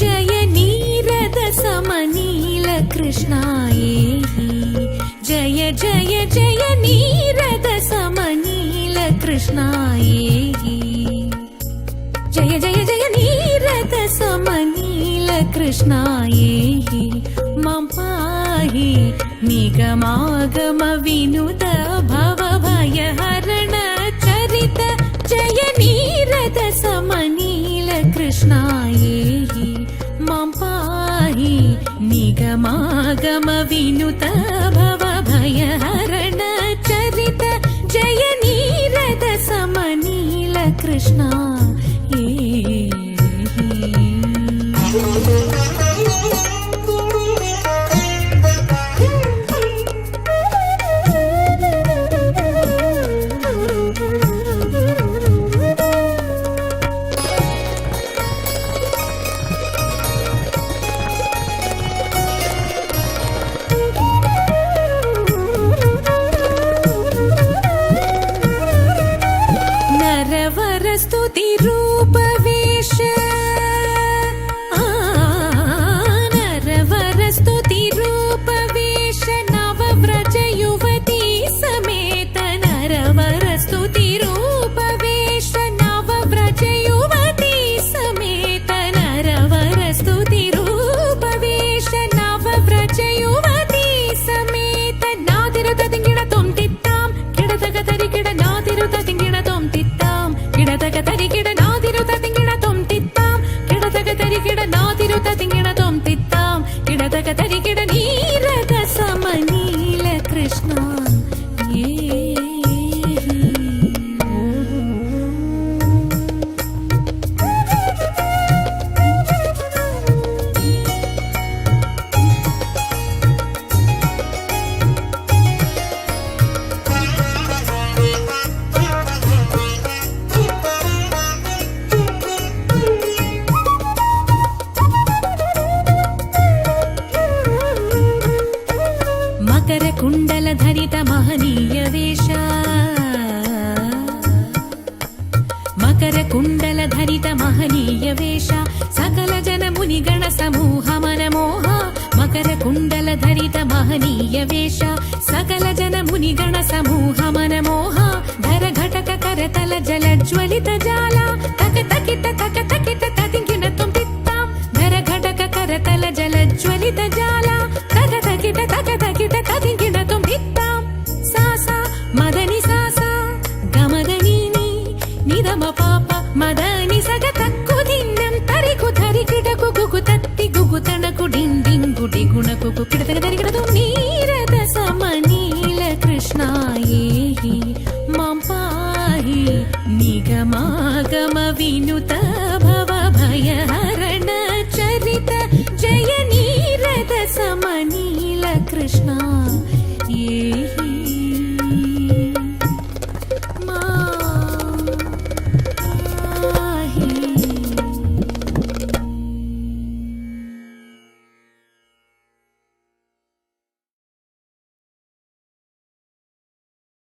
जय नीरद समनील कृष्णाये जय जय जय नीरद समनील कृष्णाये जय जय जय नीरद समनील कृष्णाये मम पाहि निगमागम विनुत भव भयहरण चरित जय नीरद समनील कृष्णाये मम पाहि निगमागम विनुत भव भयहरण चरित जय नीरद समनील कृष्णा स्तुति रूप वेश नरवर स्तुति रूप वेश नव व्रज युवती समेत नरवर स्तुति रूप वेश नव व्रज युवती समेत नरवर स्तुति रूप वेश नव व्रज युवती समेत नादिरुत तिंगिण तोंतित्ताम किडतग तरि किड नादिरुत तिंगिण तोंतित्ताम किडतग तरि किड नादिरुत तिंगिण तोंतित्ताम किडतग तरि किड नादिरुत तिंगिण तोंतित्ताम किडतग तरि किड नीरद समनील कृष्ण मकर कुंडल धरित महनीय वेश मकर कुंडल धरित महनीय वेश सकल जन मुनिगण समूह मनमोह मकर कुंडल धरित महनीय वेश सकल जन मुनिगण समूह मनमोह धर घटक करतल जल ज्वलित जाला तक तकित ततिंगिण तुंतित्ताम धर घटक करतल जल ज्वलित जाला तक तकित ततिंगिण तुंतित्ताम सासा मदनि सासा गमदनीनी निदम पाप मदनि सग तक्कु दिन्नं तरिकु तरिकिडकु गुगु तत्ति गुगु तणकु डिंडिंगु डिगुणकु किडतग तरिकिडतु नीरद समनील कृष्णाये मम पाहि निगमागम विनुत भव भयहर